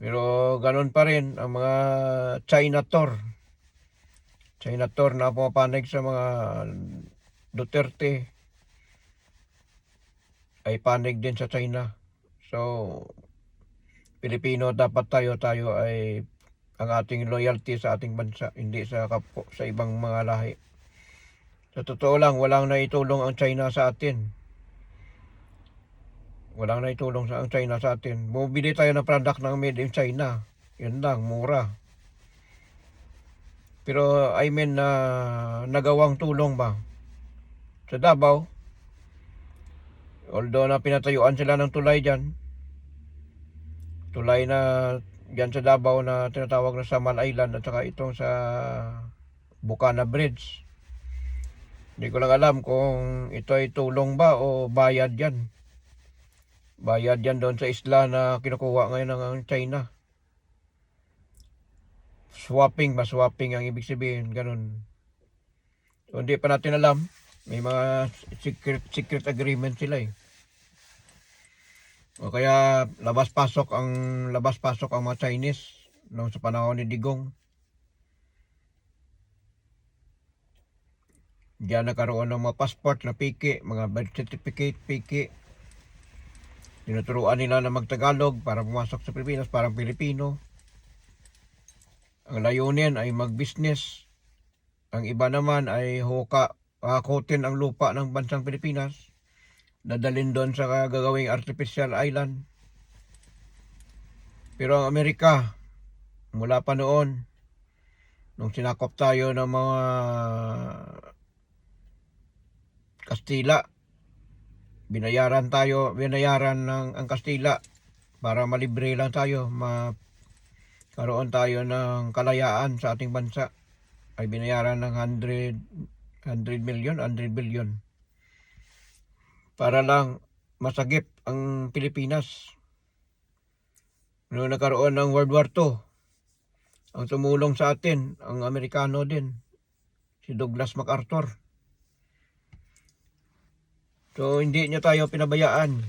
Pero ganun pa rin ang mga Chinator na pumapanig sa mga Duterte ay panig din sa China. So Pilipino dapat tayo ay ang ating loyalty sa ating bansa, hindi sa ibang mga lahi. Sa totoo lang, walang naitulong ang China sa atin. Walang naitulong ang China sa atin. Bumibili tayo ng product ng made in China. Yun lang, mura. Pero nagawang tulong ba? Sa Davao, although na pinatayuan sila ng tulay dyan, tulay na dyan sa Davao na tinatawag na Samal Island at saka itong sa Bukana Bridge. Hindi ko lang alam kung ito ay tulong ba o bayad yan. Bayad yan doon sa isla na kinukuha ngayon ng China. Swapping ang ibig sabihin, ganun. So hindi pa natin alam. May mga secret agreement sila O kaya labas-pasok ang mga Chinese noong sa panahon ni Digong. Diyan nagkaroon ng mga passport na piki, mga birth certificate piki. Tinuturuan nila na magtagalog para pumasok sa Pilipinas, parang Pilipino. Ang layunin ay mag-business. Ang iba naman ay hakutin ang lupa ng bansang Pilipinas. Dadalhin doon sa gagawing artificial island. Pero ang Amerika, mula pa noon, nung sinakop tayo ng mga Kastila, binayaran ang Kastila para malibre lang tayo, karoon tayo ng kalayaan sa ating bansa, ay binayaran ng 100 million, 100 billion para lang masagip ang Pilipinas. Noong nagkaroon ng World War II, ang tumulong sa atin, ang Amerikano din, si Douglas MacArthur. So hindi niya tayo pinabayaan.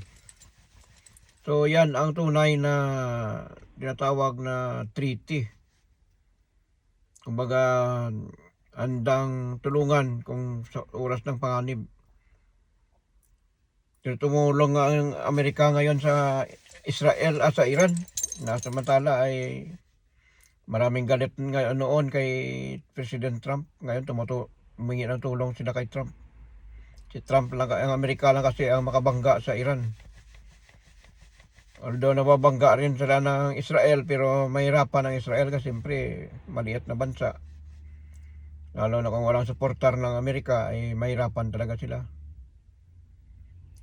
So yan ang tunay na tinatawag na treaty. Kumbaga, handang tulungan kung sa oras ng panganib. Tumulong ang Amerika ngayon sa Israel sa Iran. Samantala ay maraming galit ngayon noon kay President Trump. Ngayon humingi ng tulong sila kay Trump. Si Trump lang, ang Amerika lang kasi ang makabangga sa Iran. Although nababangga rin sila ng Israel, pero mahirapan ang Israel kasi siyempre maliit na bansa. Lalo na kung walang suportar ng Amerika, ay mahirapan talaga sila.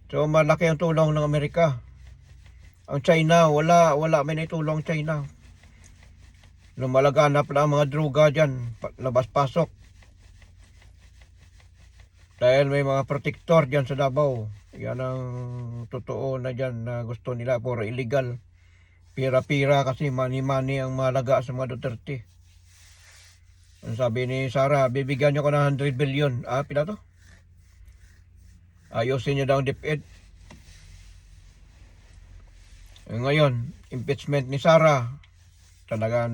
So malaki ang tulong ng Amerika. Ang China, wala may naitulong China. Lumalaganap na ang mga droga dyan, labas-pasok. Dahil may mga protector dyan sa Davao. Yan ang totoo na dyan na gusto nila, puro illegal. Pira-pira kasi money ang malaga sa mga Duterte. Ang sabi ni Sara, bibigyan nyo ko ng 100 billion. Pila to? Ayusin nyo daw ang DepEd. Ngayon, impeachment ni Sara, talagang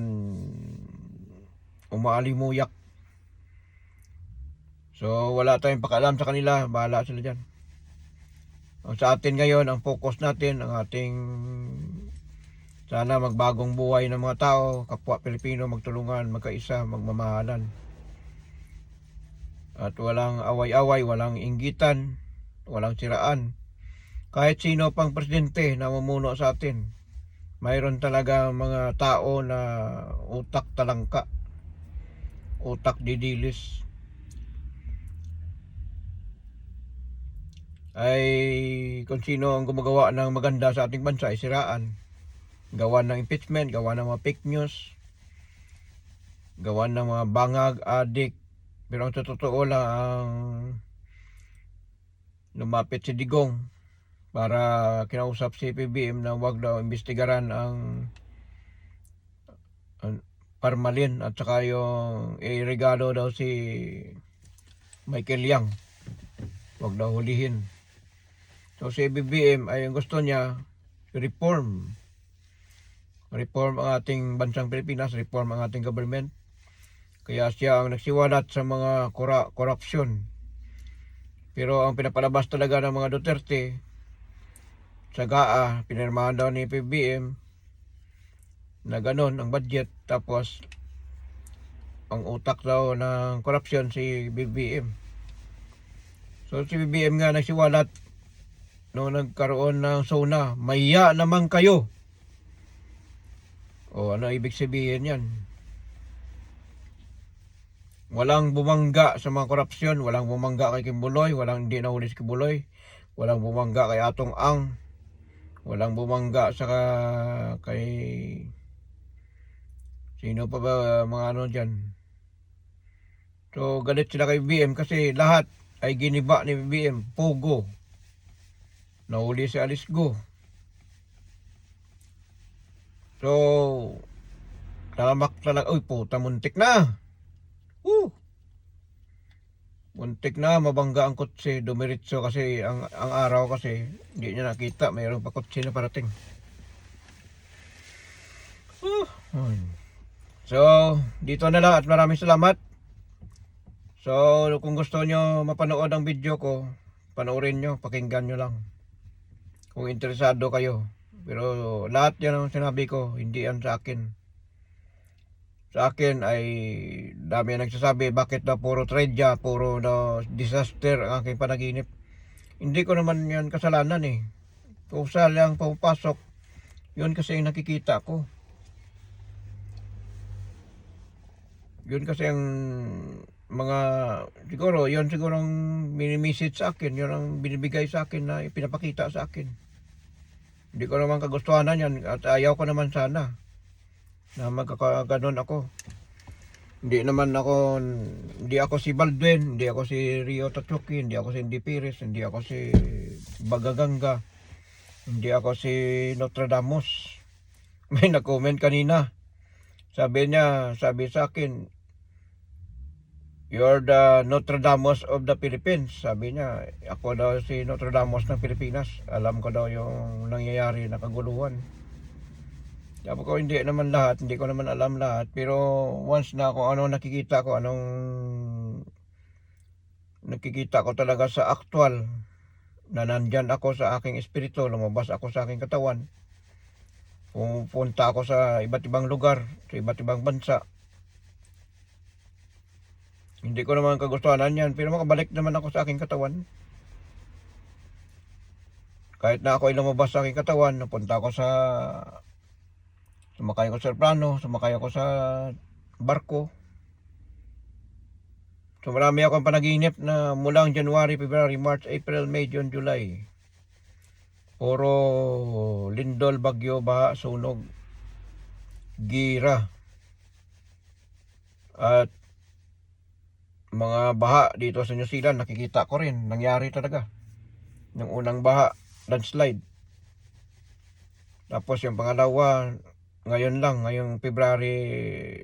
umaalimuyak. So wala tayong pakialam sa kanila, bahala sila dyan. Sa atin ngayon, ang focus natin, ang ating sana magbagong buhay ng mga tao, kapwa Pilipino, magtulungan, magkaisa, magmamahalan. At walang away-away, walang inggitan, walang siraan. Kahit sino pang presidente na mamuno sa atin, mayroon talaga mga tao na utak talangka, utak didilis. Ay kung sino ang gumagawa ng maganda sa ating bansa ay siraan. Gawa ng impeachment, gawa ng mga fake news, gawa ng mga bangag, adik. Pero ang totoo lang, ang lumapit si Digong para kinausap si PBM na wag daw imbestigaran ang Parmalin at saka yung iregalo daw si Michael Yang, wag daw hulihin. So si BBM ay gusto niya reform ang ating bansang Pilipinas, reform ang ating government. Kaya siya ang nagsiwalat sa mga korupsyon. Pero ang pinapalabas talaga ng mga Duterte, sa GAA, pinirmahan daw ni PBM na ganon ang budget, tapos ang utak daw ng korupsyon si BBM. So si BBM nga nagsiwalat noong nagkaroon ng SONA, maya naman kayo. Ano ibig sabihin yan? Walang bumangga sa mga korupsyon, walang bumangga kay Kimbuloy, hindi nahuli si Kimbuloy, walang bumangga kay Atong Ang, walang bumangga sa kay sino pa ba mga dyan. So galit sila kay BBM kasi lahat ay giniba ni BBM, pogo. Nahuli si Alice Go. So talamak talaga, puta, muntik na. Muntik na mabangga ang kotse, dumiritso kasi ang araw kasi hindi niya nakita, mayroong pa kotse na parating. So dito na lang at maraming salamat. So kung gusto nyo mapanood ang video ko, panoorin nyo, pakinggan nyo lang kung interesado kayo. Pero lahat yan ang sinabi ko, hindi yan sa akin. Sa akin ay dami nagsasabi, bakit daw puro tragedya, puro disaster ang aking panaginip. Hindi ko naman yan kasalanan eh. Kusa lang pumapasok, yun kasi ang nakikita ko. Yun kasi ang mga, siguro ang mini-message sa akin, yun ang binibigay sa akin na pinapakita sa akin. Hindi ko naman kagustuhan yan at ayaw ko naman sana. na magkakaganon ako. Hindi ako si Baldwin, hindi ako si Rio Tatsuki, hindi ako si Indy Pires, hindi ako si Bagaganga, hindi ako si Nostradamus. May nag-comment kanina. Sabi sa akin, "You're the Nostradamus of the Philippines." Sabi niya, ako daw si Nostradamus ng Pilipinas. Alam ko daw yung nangyayari na kaguluhan. Sabi ko, hindi ko naman alam lahat. Pero once na kung ano nakikita ko talaga sa actual, na nandyan ako sa aking espiritu, lumabas ako sa aking katawan, pupunta ako sa iba't ibang lugar, sa iba't ibang bansa. Hindi ko naman kagustuhan yan, pero makabalik naman ako sa aking katawan. Kahit na ako ay lumabas sa aking katawan, napunta ako sumakay ako sa aeroplano, sumakay ako sa barko. So marami akong panaginip na mulang January, February, March, April, May, June, July. Puro lindol, bagyo, baha, sunog, gira. At mga baha dito sa New Zealand, nakikita ko rin, nangyari talaga. Yung unang baha, landslide. Tapos yung pangalawa, ngayong February,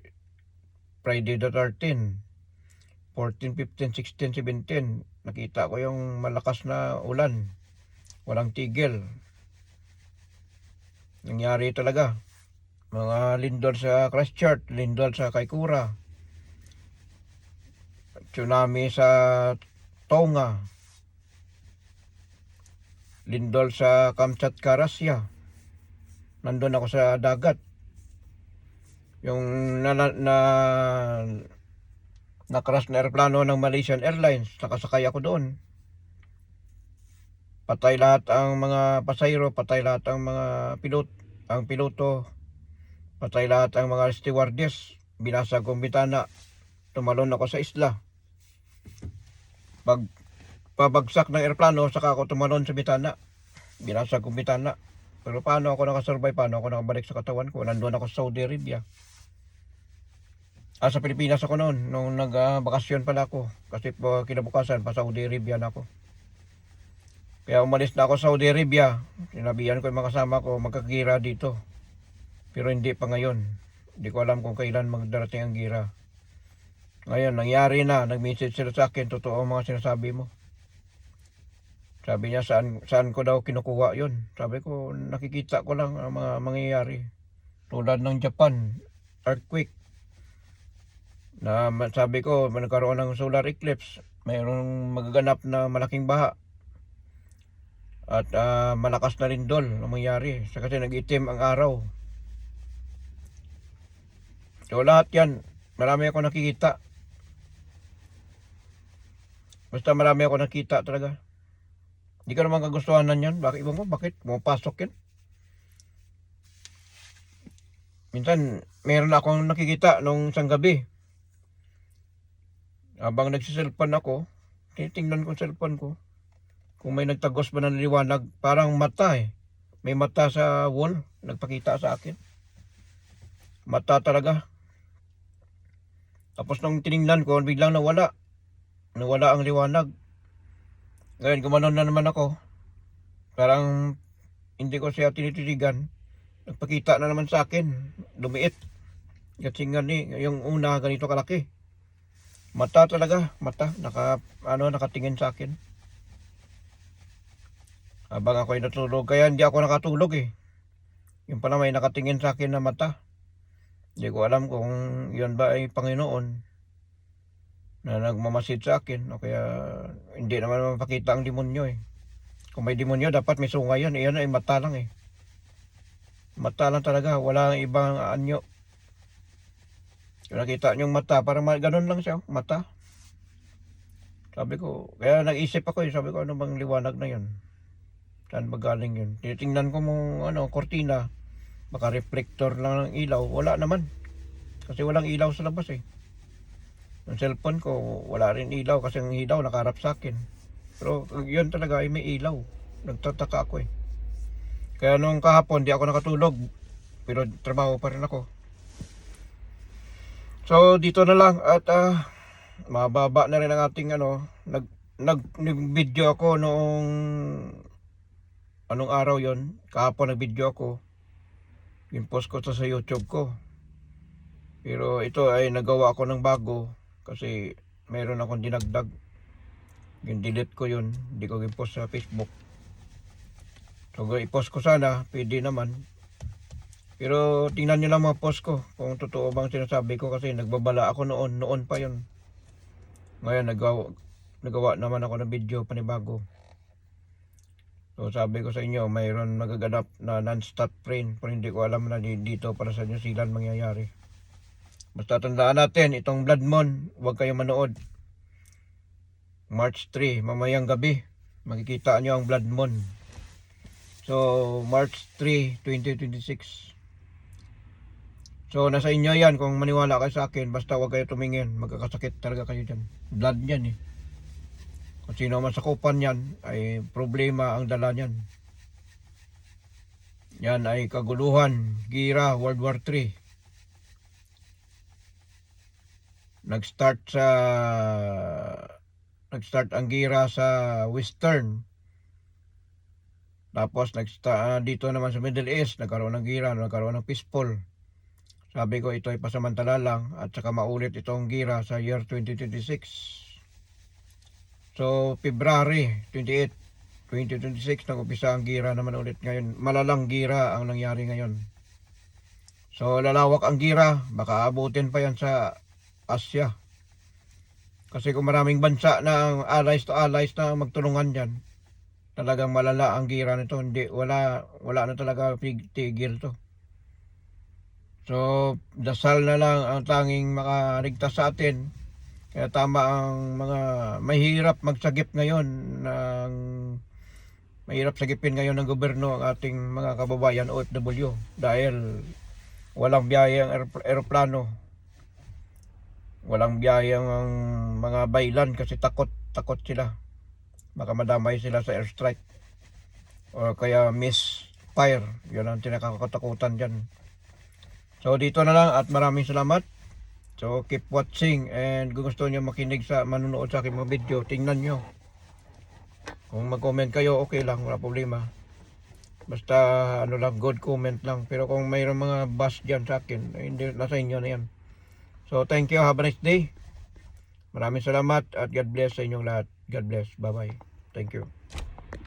Friday the 13, 14, 15, 16, 17, nakita ko yung malakas na ulan. Walang tigil. Nangyari talaga. Mga lindol sa Christchurch, lindol sa Kaikoura, tsunami sa Tonga, lindol sa Kamchatka, Russia. Nandun ako sa dagat. Yung na-crash na aeroplano ng Malaysian Airlines, nakasakay ako doon. Patay lahat ang mga pasahero, patay lahat ang mga piloto, patay lahat ang mga stewardess. Binasag kong bitana, tumalon ako sa isla. Pabagsak ng aeroplano, saka ako tumalon sa bitana. Binasag kong bitana. Pero paano ako nakasurvive, paano ako nakabalik sa katawan ko? Nandun ako sa Saudi Arabia. Sa Pilipinas ako noon, nung nagbakasyon pala ako. Kasi po kinabukasan, pa Saudi Arabia na ako. Kaya umalis na ako sa Saudi Arabia. Sinabihan ko yung mga kasama ko, magkagira dito. Pero hindi pa ngayon. Hindi ko alam kung kailan magdarating ang gira. Ngayon, nangyari na. Nag-message sila sa akin, totoo ang mga sinasabi mo. Sabi niya, saan ko daw kinukuha yun? Sabi ko, nakikita ko lang ang mga mangyayari. Tulad ng Japan, earthquake. Sabi ko, nagkaroon ng solar eclipse. Mayroong magaganap na malaking baha. At malakas na lindol ang mangyayari. Kasi nag-itim ang araw. So lahat yan, marami ako nakikita. Basta marami ako nakita talaga. Hindi ko naman kagustuhan yan. Bakit? Pumapasok yan. Minsan, meron akong nakikita nung isang gabi. Habang nagsiselfon ako, tinitingnan ko cellphone ko. Kung may nagtagos ba ng liwanag, parang mata eh. May mata sa wall, nagpakita sa akin. Mata talaga. Tapos nung tiningnan ko, biglang nawala. Nawala ang liwanag. Ngayon, gumanon na naman ako. Parang hindi ko siya tinititigan. Nagpakita na naman sa akin. Lumiit. Kasi nga yung una ganito kalaki. Mata talaga. Mata. Nakatingin sa akin. Habang ako'y natulog. Kaya hindi ako nakatulog eh. Yung pala may nakatingin sa akin na mata. Hindi ko alam kung yun ba ay Panginoon na nagmamasid sa akin, o kaya hindi naman mapakita ang demonyo eh. Kung may demonyo, dapat may sungay yan. Iyan ay mata lang eh. Mata lang talaga, wala ibang anyo. Kung nakita nyo yung mata, parang ganun lang siya, mata. Sabi ko, kaya nag-isip ako eh, sabi ko, ano bang liwanag na yun? Saan ba galing yun? Tinitingnan ko mong kortina, baka reflector lang ng ilaw, wala naman. Kasi walang ilaw sa labas eh. Ang cellphone ko, wala rin ilaw kasi ang ilaw nakaharap sa akin. Pero yun talaga ay may ilaw. Nagtataka ako eh. Kaya nung kahapon, di ako nakatulog. Pero trabaho pa rin ako. So dito na lang at mababa na rin ang ating nag-video ako noong anong araw yon, kahapon nag-video ako, yung post ko to sa YouTube ko. Pero ito ay nagawa ako ng bago kasi meron akong dinagdag, yung delete ko yun, hindi ko i-post sa Facebook. So i-post ko sana, pwede naman. Pero tingnan nyo lang mga post ko kung totoo bang sinasabi ko, kasi nagbabala ako noon pa yun. Ngayon nagawa naman ako ng video panibago. So sabi ko sa inyo, mayroon magaganap na non-stop rain, pero hindi ko alam na dito para sa New Zealand mangyayari. Basta tandaan natin, itong blood moon, huwag kayong manood. March 3, mamayang gabi, makikita nyo ang blood moon. So March 3, 2026. So nasa inyo yan kung maniwala kayo sa akin, basta huwag kayo tumingin, magkakasakit talaga kayo dyan. Blood yan eh. Kung sino man sakupan yan, ay problema ang dala niyan. Yan ay kaguluhan, gira, World War 3. Nag-start ang gira sa Western. Tapos dito naman sa Middle East, nagkaroon ng gira, nagkaroon ng peaceful. Sabi ko ito ay pasamantala lang at saka maulit itong gira sa year 2026. So February 28, 2026 nag-umpisa ang gira naman ulit ngayon. Malalang gira ang nangyari ngayon. So lalawak ang gira, baka abutin pa yan sa Asia. Kasi kung maraming bansa na allies to allies na magtulungan dyan, talagang malala ang gira nito. Wala na talaga tigil to. So dasal na lang ang tanging makaligtas sa atin. Kaya tama ang mga mahirap magsagip ngayon, mahirap sagipin ngayon ng gobyerno ang ating mga kababayan OFW dahil walang biyaya ang eroplano, walang biyaya ang mga baylan kasi takot sila, baka madamay sila sa airstrike o kaya misfire. Yun ang tinakakatakutan dyan. So dito na lang at maraming salamat. So keep watching, and kung gusto nyo makinig sa manonood sa aking mga video, tingnan nyo. Kung mag-comment kayo, okay lang, wala problema. Basta good comment lang. Pero kung mayroong mga bash dyan sa akin, hindi, nasa inyo na yan. So thank you, have a nice day. Maraming salamat at God bless sa inyong lahat. God bless, bye bye. Thank you.